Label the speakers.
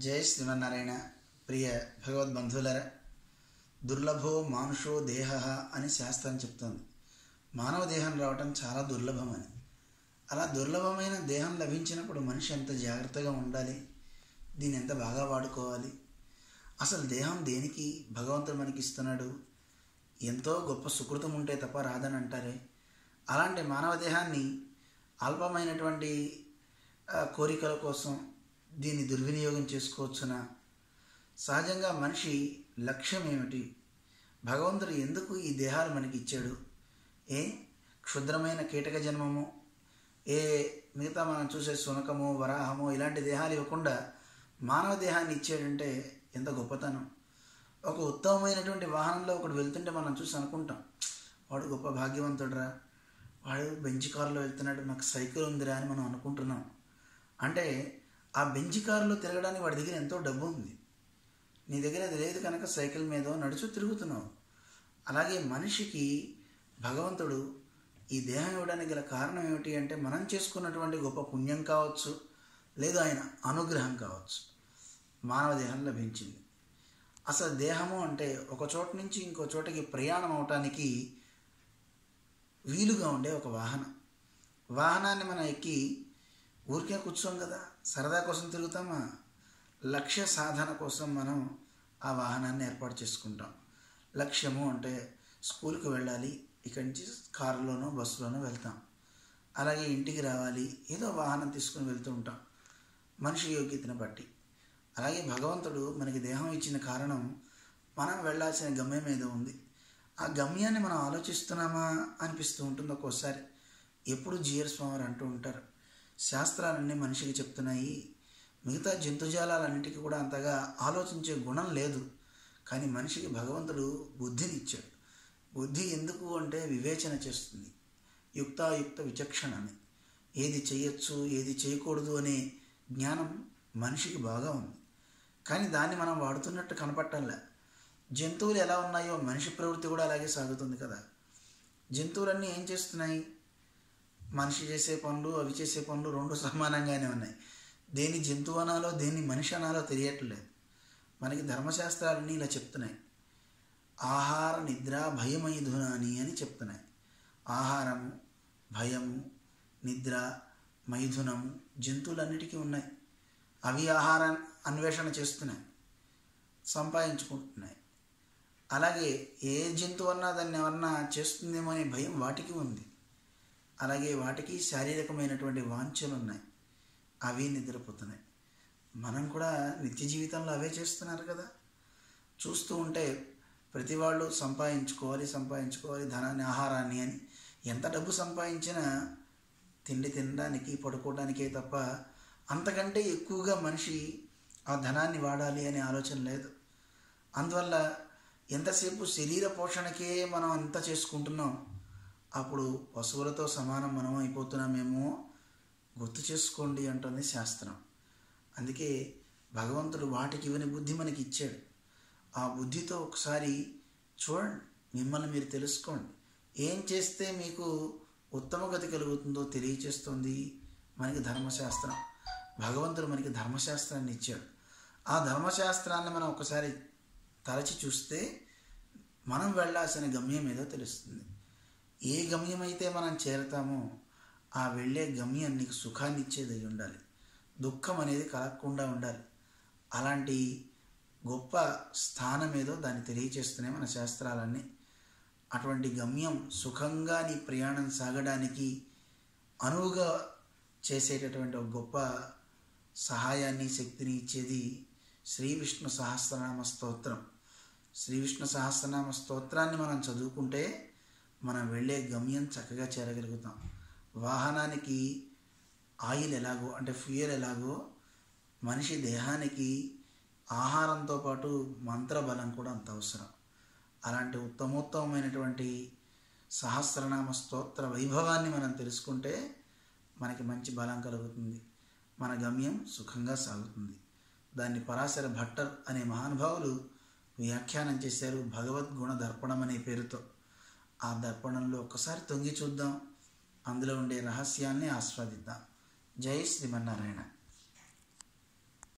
Speaker 1: జై శ్రీమన్నారాయణ. ప్రియ భగవద్బంధువులరా, దుర్లభో మానుషో దేహ అని శాస్త్రం చెప్తోంది. మానవ దేహం రావటం చాలా దుర్లభమని. అలా దుర్లభమైన దేహం లభించినప్పుడు మనిషి ఎంత జాగ్రత్తగా ఉండాలి, దీన్ని ఎంత బాగా వాడుకోవాలి. అసలు దేహం దేనికి భగవంతుడు మనకి ఇస్తున్నాడు? ఎంతో గొప్ప సుకృతం ఉంటే తప్ప రాదని అంటారే. అలాంటి మానవ దేహాన్ని అల్పమైనటువంటి కోరికల కోసం దీన్ని దుర్వినియోగం చేసుకోవచ్చునా? సహజంగా మనిషి లక్ష్యం ఏమిటి? భగవంతుడు ఎందుకు ఈ దేహాలు మనకి ఇచ్చాడు? క్షుద్రమైన కీటక జన్మము, మిగతా మనం చూసే శునకము, వరాహము ఇలాంటి దేహాలు ఇవ్వకుండా మానవ దేహాన్ని ఇచ్చాడంటే ఎంత గొప్పతనం. ఒక ఉత్తమమైనటువంటి వాహనంలో ఒకడు వెళ్తుంటే మనం చూసి అనుకుంటాం, వాడు గొప్ప భాగ్యవంతుడురా, వాడు బెంచ్ కారులో వెళ్తున్నాడు, నాకు సైకిల్ ఉందిరా అని మనం అనుకుంటున్నాం. అంటే ఆ బెంచ్ కారులో తిరగడానికి వాడి దగ్గర ఎంతో డబ్బు ఉంది. నీ దగ్గర అది లేదు కనుక సైకిల్ మీద నడుచు తిరుగుతున్నావు. అలాగే మనిషికి భగవంతుడు ఈ దేహం ఇవ్వడానికి గల కారణం ఏమిటి అంటే, మనం చేసుకున్నటువంటి గొప్ప పుణ్యం కావచ్చు, లేదు ఆయన అనుగ్రహం కావచ్చు. మానవ దేహం లభించింది. అసలు దేహము అంటే ఒక చోట నుంచి ఇంకో చోటకి ప్రయాణం అవటానికి వీలుగా ఉండే ఒక వాహనం. వాహనాన్ని మనం ఎక్కి ఊరికే కూర్చోం కదా, సరదా కోసం తిరుగుతామా? లక్ష్య సాధన కోసం మనం ఆ వాహనాన్ని ఏర్పాటు చేసుకుంటాం. లక్ష్యము అంటే స్కూల్కి వెళ్ళాలి, ఇక్కడి నుంచి కారులోనో బస్సులోనో వెళ్తాం. అలాగే ఇంటికి రావాలి, ఏదో వాహనం తీసుకుని వెళ్తూ ఉంటాం మనిషి యోగ్యతను బట్టి. అలాగే భగవంతుడు మనకి దేహం ఇచ్చిన కారణం మనం వెళ్ళాల్సిన గమ్యం ఏదో ఉంది. ఆ గమ్యాన్ని మనం ఆలోచిస్తున్నామా అనిపిస్తూ ఉంటుంది ఒక్కోసారి. ఎప్పుడు జిఆర్ స్వామి అంటూ ఉంటారు, శాస్త్రాలన్నీ మనిషికి చెప్తున్నాయి, మిగతా జంతుజాలాలన్నిటికీ కూడా అంతగా ఆలోచించే గుణం లేదు, కానీ మనిషికి భగవంతుడు బుద్ధిని ఇచ్చాడు. బుద్ధి ఎందుకు అంటే వివేచన చేస్తుంది, యుక్తాయుక్త విచక్షణ అని. ఏది చేయొచ్చు ఏది చేయకూడదు అనే జ్ఞానం మనిషికి బాగా ఉంది, కానీ దాన్ని మనం వాడుతున్నట్టు కనపట్టంలే. జంతువులు ఎలా ఉన్నాయో మనిషి ప్రవృత్తి కూడా అలాగే సాగుతుంది కదా. జంతువులన్నీ ఏం చేస్తున్నాయి? మనిషి చేసే పనులు అవి చేసే పనులు రెండు సమానంగానే ఉన్నాయి. దేని జంతువు అనాలో దేన్ని మనిషి అనాలో తెలియట్లేదు. మనకి ధర్మశాస్త్రాలన్నీ ఇలా చెప్తున్నాయి. ఆహార నిద్ర భయమైథునాని అని చెప్తున్నాయి. ఆహారము, భయము, నిద్ర, మైథునము జంతువులన్నిటికీ ఉన్నాయి. అవి ఆహార అన్వేషణ చేస్తున్నాయి, సంపాదించుకుంటున్నాయి. అలాగే ఏ జంతువు అన్నా దాన్ని ఎవరన్నా చేస్తుందేమో అనే భయం వాటికి ఉంది. అలాగే వాటికి శారీరకమైనటువంటి వాంఛలు ఉన్నాయి, అవి నిద్రపోతున్నాయి. మనం కూడా నిత్య జీవితంలో అవే చేస్తున్నారు కదా. చూస్తూ ఉంటే ప్రతి వాళ్ళు సంపాదించుకోవాలి ధనాన్ని, ఆహారాన్ని అని. ఎంత డబ్బు సంపాదించినా తిండి తినడానికి, పడుకోవడానికే తప్ప అంతకంటే ఎక్కువగా మనిషి ఆ ధనాన్ని వాడాలి అనే ఆలోచన లేదు. అందువల్ల ఎంతసేపు శరీర పోషణకే మనం అంత చేసుకుంటున్నాం, అప్పుడు పశువులతో సమానం మనం అయిపోతున్నామేమో గుర్తు చేసుకోండి అంటుంది శాస్త్రం. అందుకే భగవంతుడు వాటికి ఇవ్వని బుద్ధి మనకి ఇచ్చాడు. ఆ బుద్ధితో ఒకసారి చూడండి, మిమ్మల్ని మీరు తెలుసుకోండి. ఏం చేస్తే మీకు ఉత్తమ గతి కలుగుతుందో తెలియచేస్తుంది మనకి ధర్మశాస్త్రం. భగవంతుడు మనకి ధర్మశాస్త్రాన్ని ఇచ్చాడు. ఆ ధర్మశాస్త్రాన్ని మనం ఒకసారి తలచి చూస్తే మనం వెళ్ళాల్సిన గమ్యం ఏదో తెలుస్తుంది. ఏ గమ్యం అయితే మనం చేరతామో ఆ వెళ్ళే గమ్యం నీకు సుఖాన్ని ఇచ్చేది ఉండాలి, దుఃఖం అనేది కలగకుండా ఉండాలి. అలాంటి గొప్ప స్థానం ఏదో దాన్ని తెలియచేస్తున్నాయి మన శాస్త్రాలన్నీ. అటువంటి గమ్యం సుఖంగా నీ ప్రయాణం సాగడానికి అనువుగా చేసేటటువంటి ఒక గొప్ప సహాయాన్ని, శక్తిని ఇచ్చేది శ్రీ విష్ణు సహస్రనామ స్తోత్రం. శ్రీ విష్ణు సహస్రనామ స్తోత్రాన్ని మనం చదువుకుంటే మనం వెళ్ళే గమ్యం చక్కగా చేరగలుగుతాం. వాహనానికి ఆయిల్ ఎలాగో అంటే ఫ్యూయల్ ఎలాగో మనిషి దేహానికి ఆహారంతో పాటు మంత్రబలం కూడా అంత అవసరం. అలాంటి ఉత్తమోత్తమైనటువంటి సహస్రనామ స్తోత్ర వైభవాన్ని మనం తెలుసుకుంటే మనకి మంచి బలం కలుగుతుంది, మన గమ్యం సుఖంగా సాగుతుంది. దాన్ని పరాశర భట్టర్ అనే మహానుభావులు వ్యాఖ్యానం చేశారు భగవద్గుణ దర్పణం అనే పేరుతో. ఆ దర్పణంలో ఒక్కసారి తొంగి చూద్దాం, అందులో ఉండే రహస్యాన్ని ఆస్వాదిద్దాం. జై శ్రీమన్నారాయణ.